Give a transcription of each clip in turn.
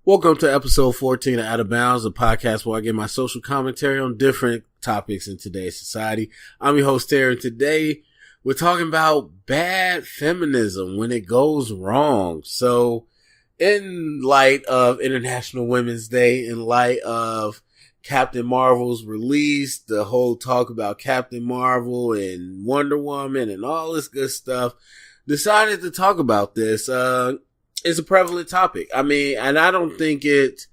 Welcome to episode 14 of Out of Bounds, a podcast where I give my social commentary on different topics in today's society. I'm your host, Terry, and today we're talking about bad feminism when it goes wrong. So, in light of International Women's Day, in light of Captain Marvel's release, the whole talk about Captain Marvel and Wonder Woman and all this good stuff, decided to talk about this. It's a prevalent topic. I mean, and I don't think it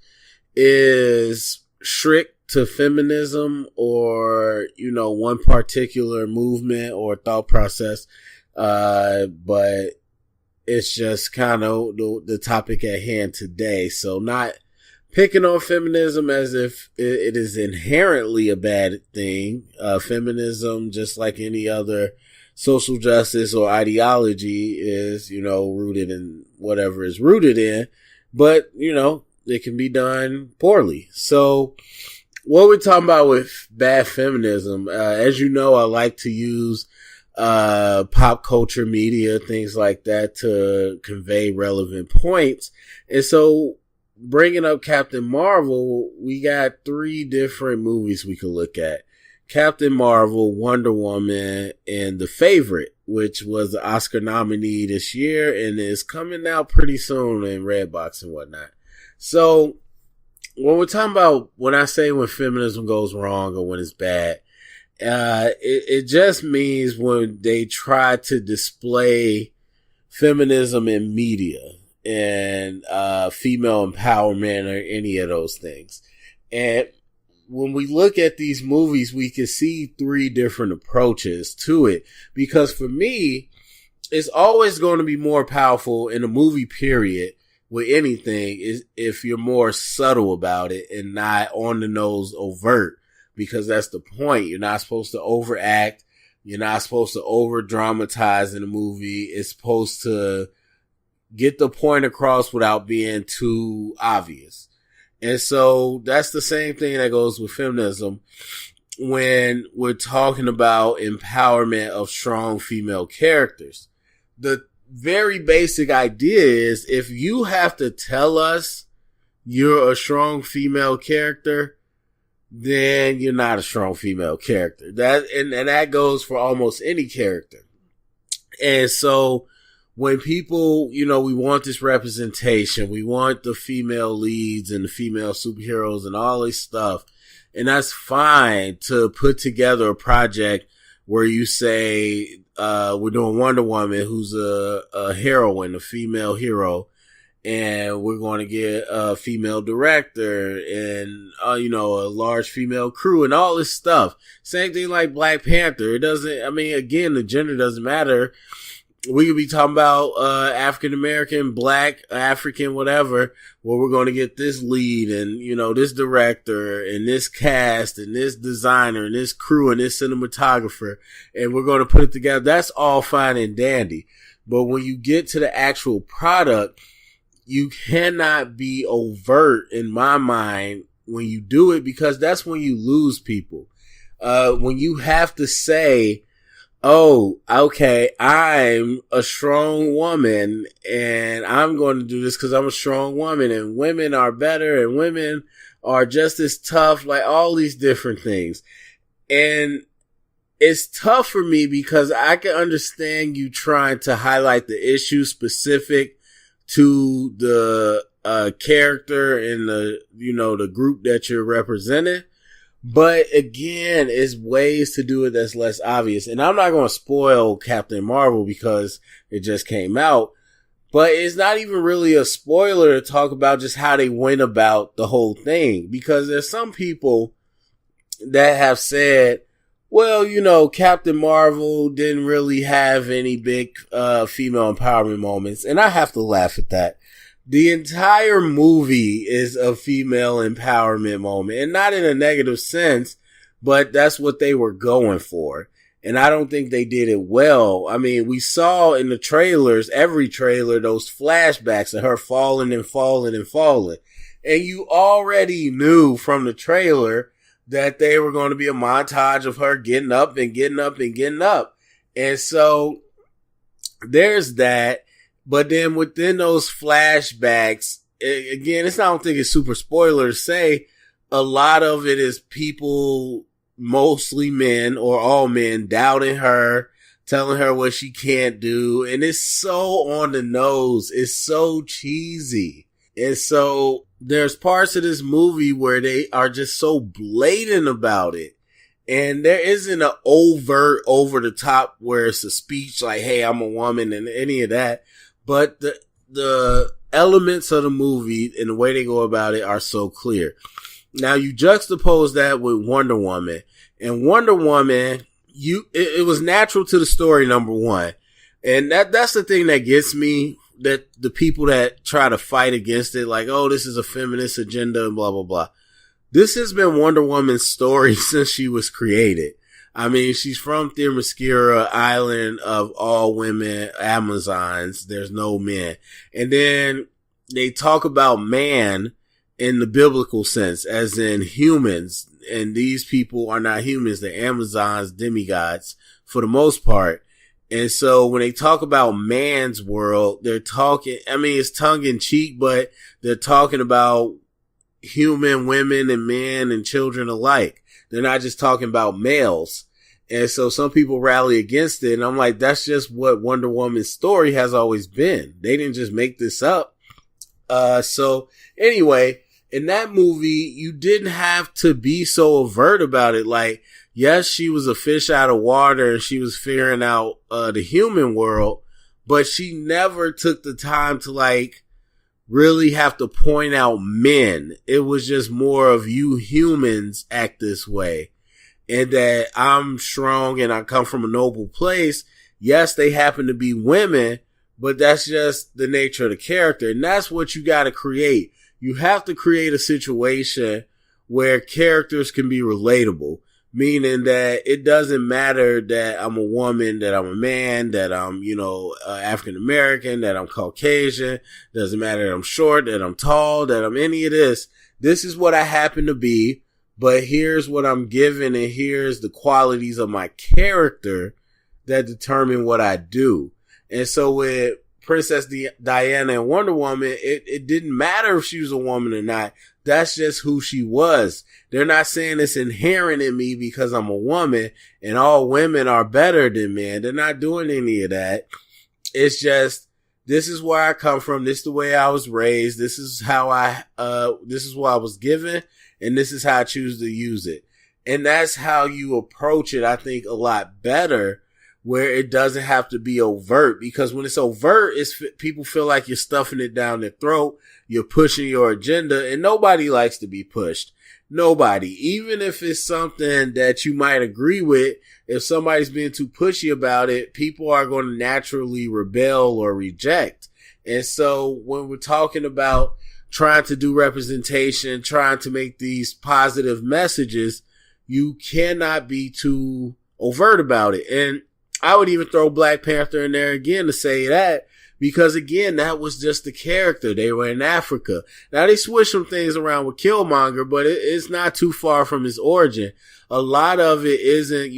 is strict to feminism or, one particular movement or thought process. But it's just kind of the topic at hand today. So not picking on feminism as if it is inherently a bad thing. Feminism, just like any other social justice or ideology, is, rooted in whatever is rooted in, but, it can be done poorly. So what we're talking about with bad feminism, as you know, I like to use, pop culture media, things like that to convey relevant points. And so bringing up Captain Marvel, we got 3 different movies we could look at. Captain Marvel, Wonder Woman, and The Favorite, which was the Oscar nominee this year and is coming out pretty soon in Redbox and whatnot. So when we're talking about, when I say when feminism goes wrong or when it's bad, it just means when they try to display feminism in media and female empowerment or any of those things. And when we look at these movies, we can see 3 different approaches to it. Because for me, it's always going to be more powerful in a movie period with anything is if you're more subtle about it and not on the nose overt. Because that's the point. You're not supposed to overact. You're not supposed to over dramatize in a movie. It's supposed to get the point across without being too obvious. And so that's the same thing that goes with feminism when we're talking about empowerment of strong female characters. The very basic idea is if you have to tell us you're a strong female character, then you're not a strong female character. And that goes for almost any character. And so when people, we want this representation, we want the female leads and the female superheroes and all this stuff. And that's fine to put together a project where you say, we're doing Wonder Woman, who's a heroine, a female hero. And we're going to get a female director and, a large female crew and all this stuff. Same thing like Black Panther. Again, the gender doesn't matter. We could be talking about African American, Black, African, whatever, where we're going to get this lead and, this director and this cast and this designer and this crew and this cinematographer, and we're going to put it together. That's all fine and dandy. But when you get to the actual product, you cannot be overt in my mind when you do it, because that's when you lose people. When you have to say, oh, okay, I'm a strong woman and I'm going to do this because I'm a strong woman and women are better and women are just as tough, like all these different things. And it's tough for me because I can understand you trying to highlight the issue specific to the character and the group that you're representing. But again, it's ways to do it that's less obvious. And I'm not going to spoil Captain Marvel because it just came out. But it's not even really a spoiler to talk about just how they went about the whole thing. Because there's some people that have said, well, Captain Marvel didn't really have any big female empowerment moments. And I have to laugh at that. The entire movie is a female empowerment moment, and not in a negative sense, but that's what they were going for. And I don't think they did it well. I mean, we saw in the trailers, every trailer, those flashbacks of her falling and falling and falling. And you already knew from the trailer that they were going to be a montage of her getting up and getting up and getting up. And so there's that. But then within those flashbacks, again, I don't think it's super spoiler to say a lot of it is people, mostly men or all men, doubting her, telling her what she can't do. And it's so on the nose. It's so cheesy. And so there's parts of this movie where they are just so blatant about it. And there isn't an overt over the top where it's a speech like, hey, I'm a woman and any of that. But the elements of the movie and the way they go about it are so clear. Now you juxtapose that with Wonder Woman, and Wonder Woman, it was natural to the story, number one. And that's the thing that gets me, that the people that try to fight against it, like, oh, this is a feminist agenda and blah, blah, blah. This has been Wonder Woman's story since she was created. I mean, she's from Themyscira, island of all women, Amazons. There's no men. And then they talk about man in the biblical sense, as in humans. And these people are not humans. They're Amazons, demigods, for the most part. And so when they talk about man's world, they're talking, I mean, it's tongue in cheek, but they're talking about human women and men and children alike. They're not just talking about males. And so some people rally against it. And I'm like, that's just what Wonder Woman's story has always been. They didn't just make this up. So anyway, in that movie, you didn't have to be so overt about it. Like, yes, she was a fish out of water and she was figuring out the human world, but she never took the time to like really have to point out men. It was just more of, you humans act this way, and that I'm strong and I come from a noble place. Yes, they happen to be women, but that's just the nature of the character. And that's what you got to create. You have to create a situation where characters can be relatable, meaning that it doesn't matter that I'm a woman, that I'm a man, that I'm, African American, that I'm Caucasian. Doesn't matter that I'm short, that I'm tall, that I'm any of this. This is what I happen to be, but here's what I'm given, and here's the qualities of my character that determine what I do. And so with Princess Diana and Wonder Woman, it didn't matter if she was a woman or not. That's just who she was. They're not saying it's inherent in me because I'm a woman and all women are better than men. They're not doing any of that. It's just, this is where I come from. This is the way I was raised. This is how this is what I was given, and this is how I choose to use it. And that's how you approach it, I think, a lot better, where it doesn't have to be overt. Because when it's overt, people feel like you're stuffing it down their throat. You're pushing your agenda, and nobody likes to be pushed. Nobody. Even if it's something that you might agree with, if somebody's being too pushy about it, people are going to naturally rebel or reject. And so when we're talking about trying to do representation, trying to make these positive messages, you cannot be too overt about it. And I would even throw Black Panther in there again to say that, because again, that was just the character. They were in Africa. Now they switched some things around with Killmonger, but it's not too far from his origin. A lot of it isn't,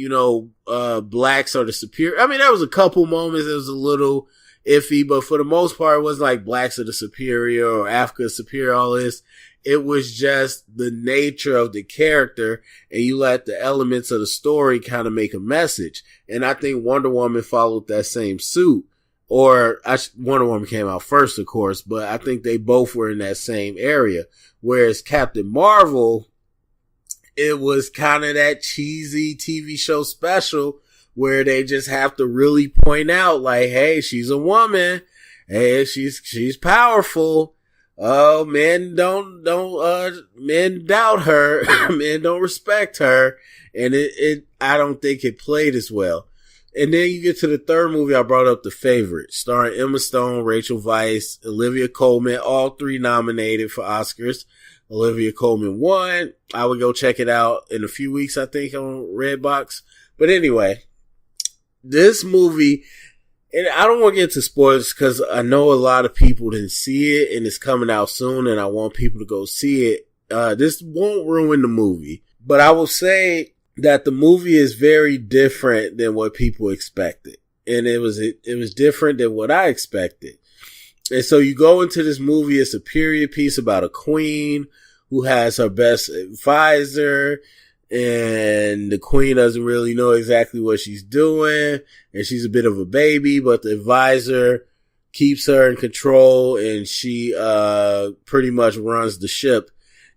blacks are the superior. I mean, there was a couple moments that was a little iffy, but for the most part, it wasn't like blacks are the superior or Africa is superior, all this. It was just the nature of the character, and you let the elements of the story kind of make a message. And I think Wonder Woman followed that same suit. Or Wonder Woman came out first, of course, but I think they both were in that same area. Whereas Captain Marvel, it was kind of that cheesy TV show special where they just have to really point out, like, hey, she's a woman. Hey, she's powerful. Oh, men men doubt her. Men don't respect her. And I don't think it played as well. And then you get to the third movie I brought up, The Favorite, starring Emma Stone, Rachel Weisz, Olivia Colman, all three nominated for Oscars. Olivia Colman won. I would go check it out in a few weeks, I think, on Redbox. But anyway, this movie, and I don't want to get into spoilers because I know a lot of people didn't see it and it's coming out soon and I want people to go see it. This won't ruin the movie, but I will say that the movie is very different than what people expected. And it was different than what I expected. And so you go into this movie, it's a period piece about a queen who has her best advisor, and the queen doesn't really know exactly what she's doing, and she's a bit of a baby, but the advisor keeps her in control, and she pretty much runs the ship.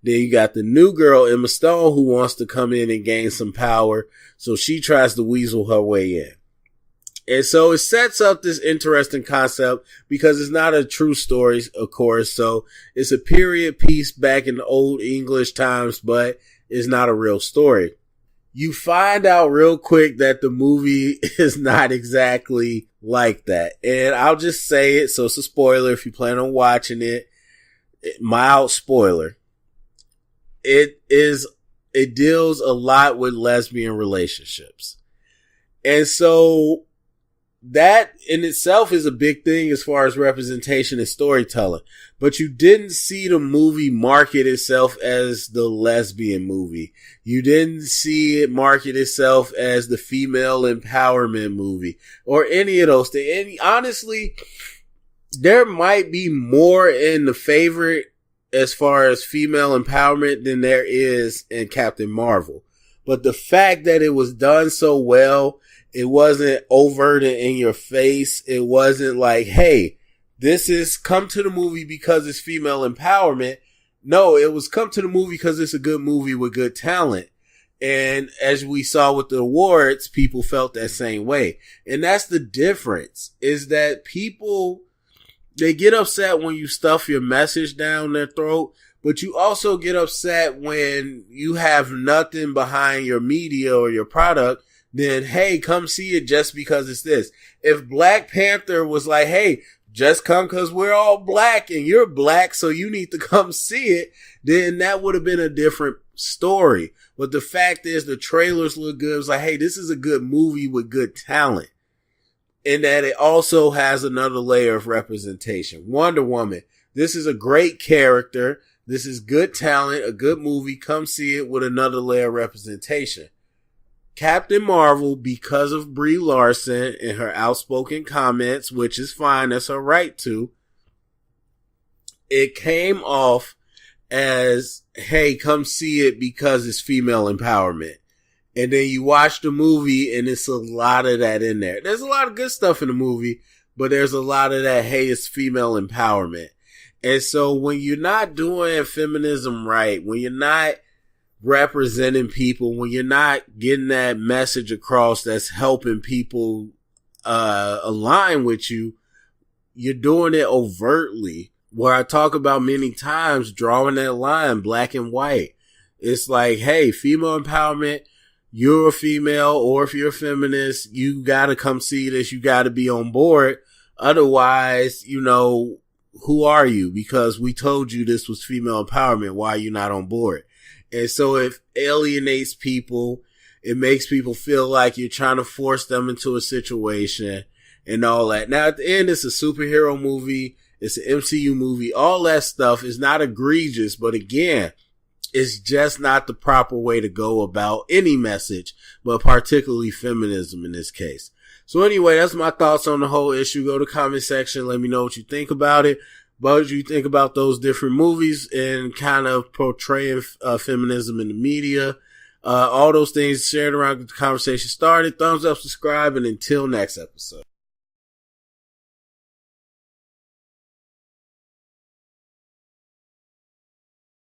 Then you got the new girl, Emma Stone, who wants to come in and gain some power, so she tries to weasel her way in. And so it sets up this interesting concept because it's not a true story, of course. So it's a period piece back in the old English times, but it's not a real story. You find out real quick that the movie is not exactly like that. And I'll just say it. So it's a spoiler if you plan on watching it. Mild spoiler. It deals a lot with lesbian relationships. And so that in itself is a big thing as far as representation and storytelling. But you didn't see the movie market itself as the lesbian movie. You didn't see it market itself as the female empowerment movie or any of those things. And honestly, there might be more in The Favorite as far as female empowerment than there is in Captain Marvel. But the fact that it was done so well, it wasn't overt and in your face. It wasn't like, hey, this is come to the movie because it's female empowerment. No, it was come to the movie because it's a good movie with good talent. And as we saw with the awards, people felt that same way. And that's the difference, is that people, they get upset when you stuff your message down their throat, but you also get upset when you have nothing behind your media or your product. Then, hey, come see it just because it's this. If Black Panther was like, hey, just come because we're all black and you're black, so you need to come see it, then that would have been a different story. But the fact is, the trailers look good. It was like, hey, this is a good movie with good talent. And that it also has another layer of representation. Wonder Woman. This is a great character. This is good talent, a good movie. Come see it with another layer of representation. Captain Marvel, because of Brie Larson and her outspoken comments, which is fine, that's her right to, it came off as, hey, come see it because it's female empowerment. And then you watch the movie and it's a lot of that in there. There's a lot of good stuff in the movie, but there's a lot of that, hey, it's female empowerment. And so when you're not doing feminism right, when you're not representing people, when you're not getting that message across that's helping people align with you, you're doing it overtly. Where I talk about many times, drawing that line, black and white. It's like, hey, female empowerment, you're a female, or if you're a feminist, you gotta come see this, you gotta be on board. Otherwise, who are you? Because we told you this was female empowerment, why are you not on board? And so it alienates people. It makes people feel like you're trying to force them into a situation and all that. Now, at the end, it's a superhero movie. It's an MCU movie. All that stuff is not egregious, but again, it's just not the proper way to go about any message, but particularly feminism in this case. So anyway, that's my thoughts on the whole issue. Go to the comment section. Let me know what you think about it. What you think about those different movies and kind of portraying feminism in the media. All those things shared around the conversation started. Thumbs up, subscribe, and until next episode.